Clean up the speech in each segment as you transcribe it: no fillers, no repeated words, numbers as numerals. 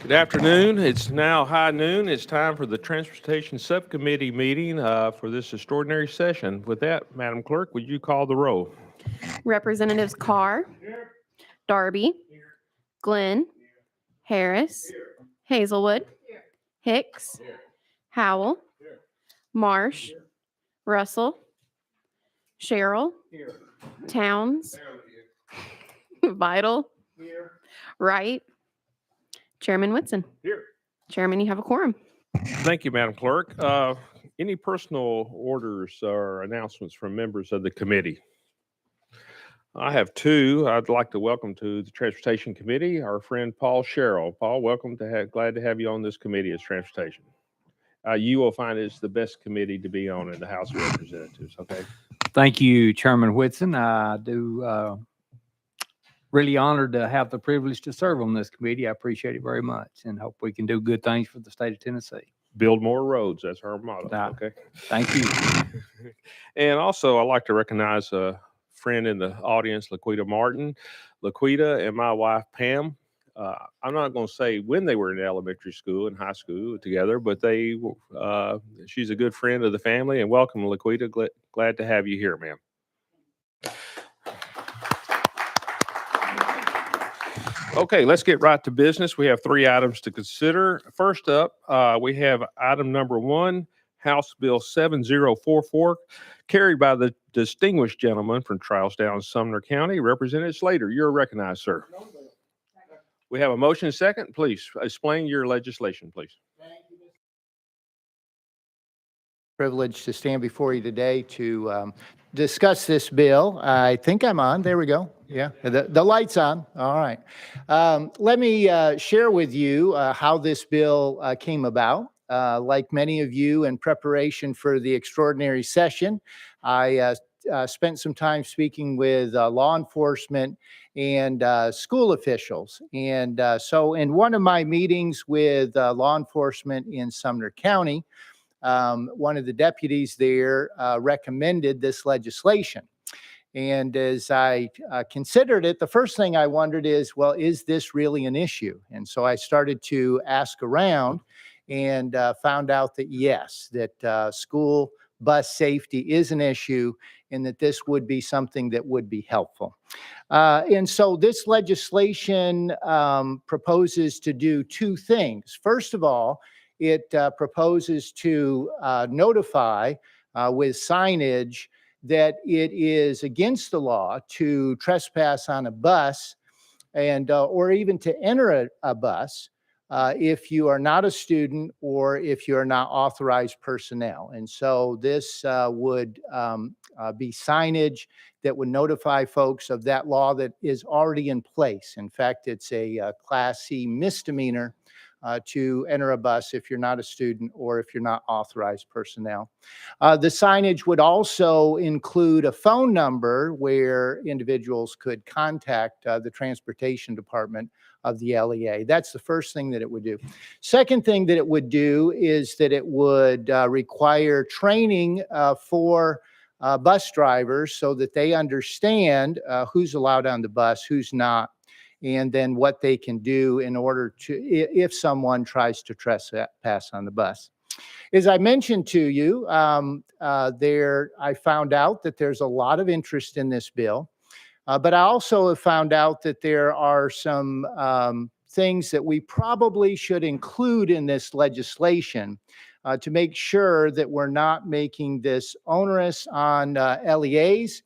Good afternoon. It's now high noon. It's time for the Transportation Subcommittee meeting for this extraordinary session. With that, Madam Clerk, would you call the roll? Representatives Carr, Darby, Glenn, Harris, Hazelwood, Hicks, Howell, Marsh, Russell, Sherrill, Towns, Vital, Wright, Chairman Whitson. Here. Chairman, you have a quorum. Thank you, Madam Clerk. Any personal orders or announcements from members of the committee? I have two. I'd like to welcome to the Transportation Committee our friend Paul Sherrill. Paul, welcome. Glad to have you on this committee as Transportation. You will find it's the best committee to be on in the House of Representatives. Okay. Thank you, Chairman Whitson. I do really honored to have the privilege to serve on this committee. I appreciate it very much and hope we can do good things for the state of Tennessee. Build more roads. That's our motto. Okay. Thank you. And also, I'd like to recognize a friend in the audience, Laquita Martin. Laquita and my wife, Pam, I'm not going to say when they were in elementary school and high school together, but she's a good friend of the family. And welcome, Laquita. Glad to have you here, ma'am. Okay, let's get right to business. We have three items to consider. First up, we have item number one, House Bill 7044, carried by the distinguished gentleman from Charlestown, Sumner County, Representative Slater. You're recognized, sir. We have a motion and second. Please explain your legislation, please. Privileged to stand before you today to discuss this bill. I think I'm on. There we go. Yeah, the light's on. All right. Let me share with you how this bill came about. Like many of you, in preparation for the extraordinary session, I spent some time speaking with law enforcement and school officials. And so in one of my meetings with law enforcement in Sumner County, one of the deputies there recommended this legislation. And as I considered it, the first thing I wondered is, well, is this really an issue? And so I started to ask around and found out that yes, that school bus safety is an issue and that this would be something that would be helpful. And so this legislation proposes to do two things. First of all, it proposes to notify with signage that it is against the law to trespass on a bus and or even to enter a bus if you are not a student or if you're not authorized personnel. And so this would be signage that would notify folks of that law that is already in place. In fact, it's a Class C misdemeanor to enter a bus if you're not a student or if you're not authorized personnel. The signage would also include a phone number where individuals could contact the transportation department of the LEA. That's the first thing that it would do. Second thing that it would do is that it would require training for bus drivers so that they understand who's allowed on the bus, who's not, and then what they can do in order to, if someone tries to trespass on the bus. As I mentioned to you, I found out that there's a lot of interest in this bill, but I also have found out that there are some things that we probably should include in this legislation to make sure that we're not making this onerous on LEAs,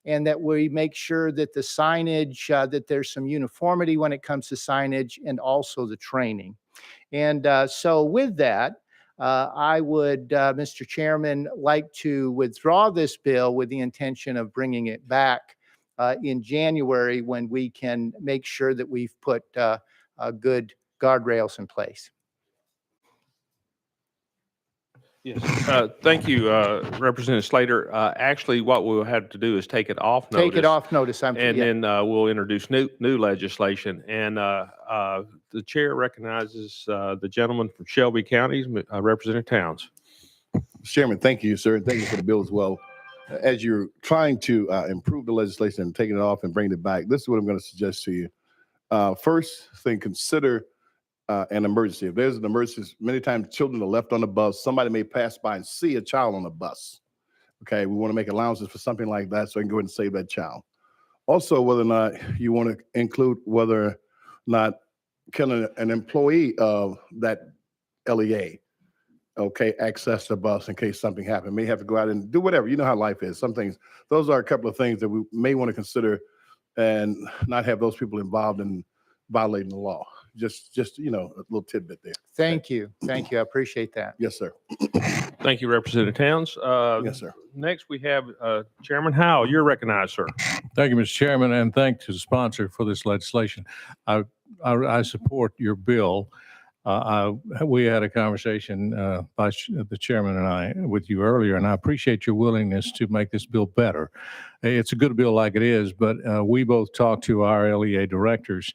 and that we make sure that the signage, that there's some uniformity when it comes to signage and also the training. And so with that, I would, Mr. Chairman, like to withdraw this bill with the intention of bringing it back in January when we can make sure that we've put good guardrails in place. Yes. Thank you, Representative Slater. Actually, what we'll have to do is take it off notice. Take it off notice. Then we'll introduce new legislation. And the chair recognizes the gentleman from Shelby County, Representative Towns. Mr. Chairman, thank you, sir. Thank you for the bill as well. as you're trying to improve the legislation and taking it off and bringing it back, this is what I'm going to suggest to you. First thing, consider an emergency. If there's an emergency, many times children are left on the bus. Somebody may pass by and see a child on the bus. Okay, we want to make allowances for something like that so I can go ahead and save that child. Also, whether or not you want to include whether or not can an employee of that LEA, okay, access the bus in case something happened. May have to go out and do whatever. You know how life is. Some things, those are a couple of things that we may want to consider and not have those people involved in violating the law. Just a little tidbit there. Thank you. Thank you. I appreciate that. Yes, sir. Thank you, Representative Towns. Yes, sir. Next, we have Chairman Howell. You're recognized, sir. Thank you, Mr. Chairman, and thanks to the sponsor for this legislation. I support your bill. We had a conversation, the chairman and I, with you earlier, and I appreciate your willingness to make this bill better. It's a good bill like it is, but we both talked to our LEA directors,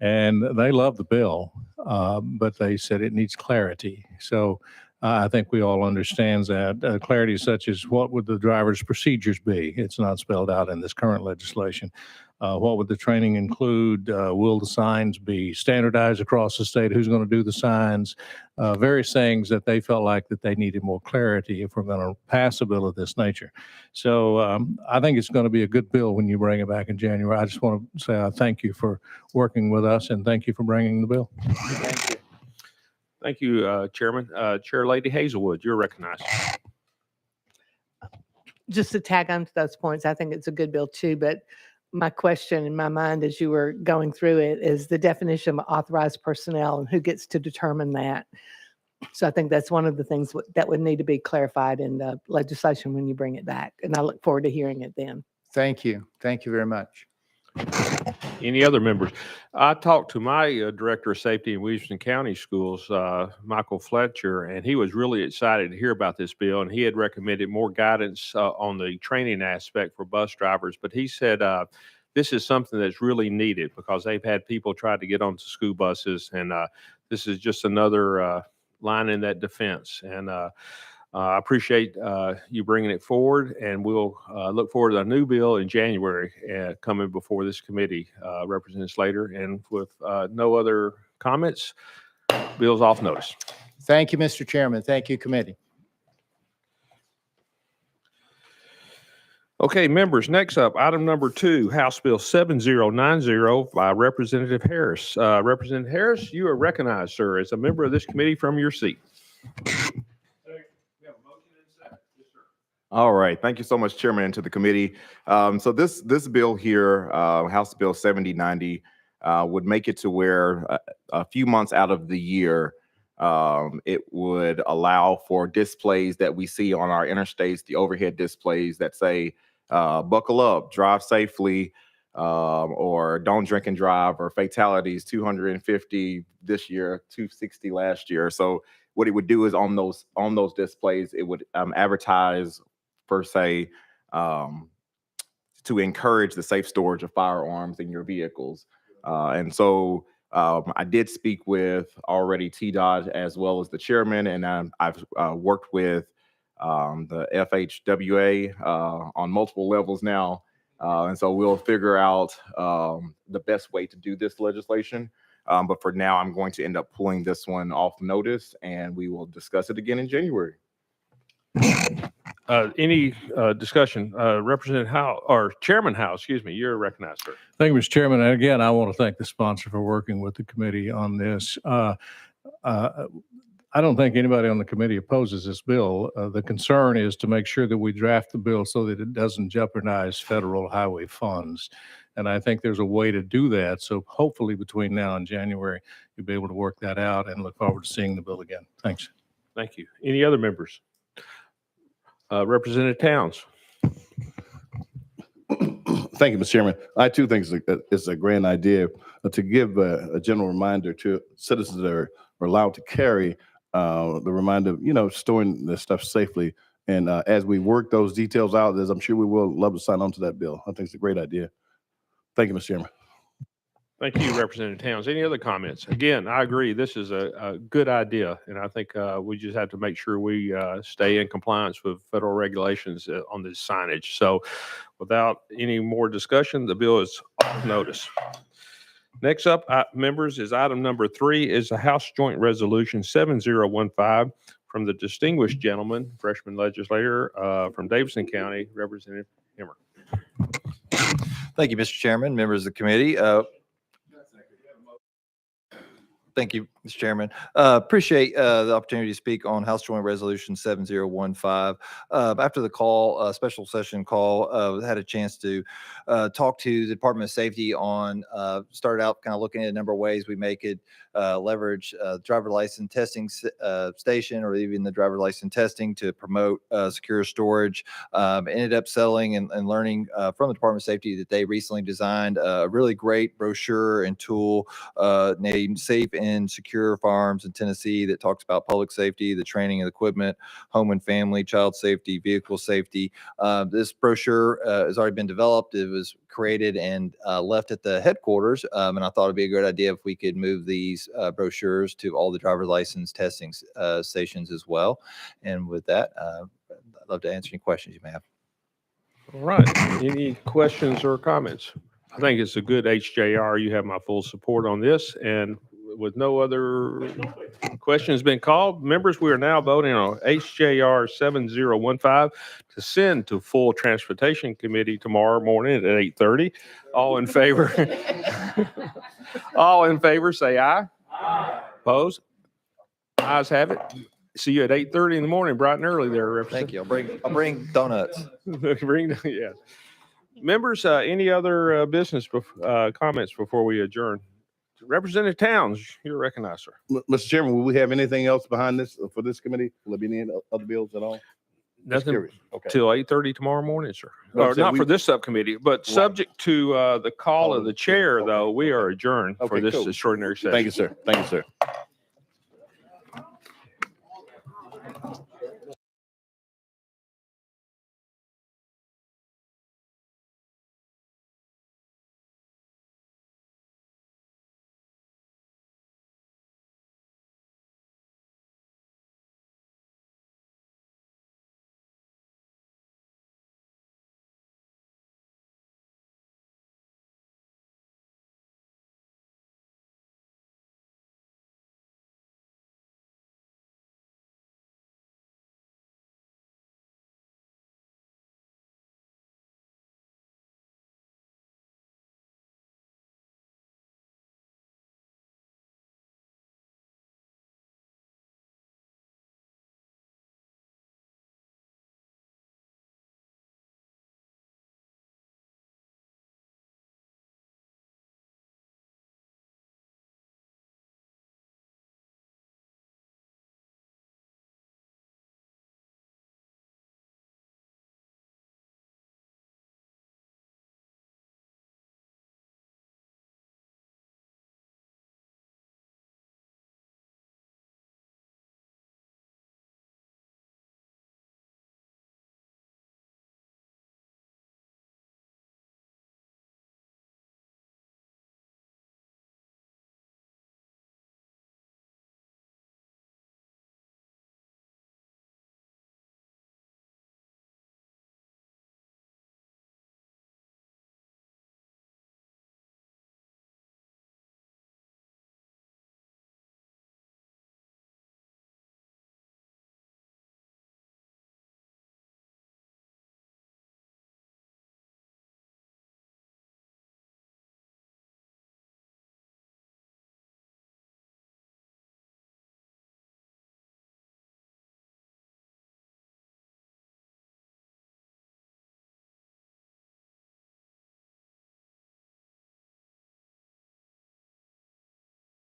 and they love the bill, but they said it needs clarity. So I think we all understand that. Clarity such as what would the driver's procedures be? It's not spelled out in this current legislation. What would the training include? Will the signs be standardized across the state? Who's going to do the signs? Various things that they felt like that they needed more clarity if we're going to pass a bill of this nature. So I think it's going to be a good bill when you bring it back in January. I just want to say I thank you for working with us and thank you for bringing the bill. Thank you. Thank you, Chairman. Chair Lady Hazelwood, you're recognized. Just to tag on to those points, I think it's a good bill too, but my question in my mind as you were going through it is the definition of authorized personnel and who gets to determine that. So I think that's one of the things that would need to be clarified in the legislation when you bring it back. And I look forward to hearing it then. Thank you. Thank you very much. Any other members? I talked to my Director of Safety in Williamson County Schools, Michael Fletcher, and he was really excited to hear about this bill, and he had recommended more guidance on the training aspect for bus drivers. But he said this is something that's really needed because they've had people try to get onto school buses, and this is just another line in that defense. And I appreciate you bringing it forward, and we'll look forward to a new bill in January coming before this committee, Representative Slater. And with no other comments, bill's off notice. Thank you, Mr. Chairman. Thank you, committee. Okay, members, next up, item number 2, House Bill 7090 by Representative Harris. Representative Harris, you are recognized, sir, as a member of this committee from your seat. All right. Thank you so much, Chairman, and to the committee. So this bill here, House Bill 7090, would make it to where a few months out of the year, it would allow for displays that we see on our interstates, the overhead displays that say, buckle up, drive safely, or don't drink and drive, or fatalities, 250 this year, 260 last year. So what it would do is on those displays, it would advertise per se, to encourage the safe storage of firearms in your vehicles. And so I did speak with already TDOT as well as the chairman, and I've worked with the FHWA on multiple levels now. And so we'll figure out the best way to do this legislation. But for now, I'm going to end up pulling this one off notice, and we will discuss it again in January. Any discussion? Representative Howe, or Chairman Howe, excuse me, you're recognized, sir. Thank you, Mr. Chairman. And again, I want to thank the sponsor for working with the committee on this. I don't think anybody on the committee opposes this bill. The concern is to make sure that we draft the bill so that it doesn't jeopardize federal highway funds. And I think there's a way to do that. So hopefully between now and January, you'll be able to work that out, and look forward to seeing the bill again. Thanks. Thank you. Any other members? Representative Towns. Thank you, Mr. Chairman. I too think it's a grand idea to give a general reminder to citizens that are allowed to carry the reminder, storing this stuff safely. And as we work those details out, as I'm sure we will, love to sign on to that bill. I think it's a great idea. Thank you, Mr. Chairman. Thank you, Representative Towns. Any other comments? Again, I agree. This is a good idea, and I think we just have to make sure we stay in compliance with federal regulations on this signage. So without any more discussion, the bill is off notice. Next up, members, is item number 3 is a House Joint Resolution 7015 from the distinguished gentleman, freshman legislator from Davidson County, Representative Hemmer. Thank you, Mr. Chairman, members of the committee. Thank you, Mr. Chairman. Appreciate the opportunity to speak on House Joint Resolution 7015. After the call, special session call, had a chance to talk to the Department of Safety on, started out kind of looking at a number of ways we make it leverage driver license testing station, or even the driver license testing to promote secure storage. Ended up selling and learning from the Department of Safety that they recently designed a really great brochure and tool named Safe and Secure Farms in Tennessee that talks about public safety, the training and equipment, home and family, child safety, vehicle safety. This brochure has already been developed. It was created and left at the headquarters. And I thought it'd be a great idea if we could move these brochures to all the driver license testing stations as well. And with that, I'd love to answer any questions you may have. All right. Any questions or comments? I think it's a good HJR. You have my full support on this. And with no other questions been called, members, we are now voting on HJR 7015 to send to full transportation committee tomorrow morning at 8:30. All in favor? All in favor, say aye. Aye. Opposed? Ayes have it. See you at 8:30 in the morning, bright and early there, Representative. Thank you. I'll bring donuts. Yeah. Members, any other business comments before we adjourn? Representative Towns, you're recognized, sir. Mr. Chairman, will we have anything else behind this for this committee? Will there be any other bills at all? Just Nothing curious. Okay. till 8:30 tomorrow morning, sir. Well, Or so not we- for this subcommittee, but subject to the call of the chair, Okay. though, we are adjourned for Okay, this cool. extraordinary session. Thank you, sir. Thank you, sir.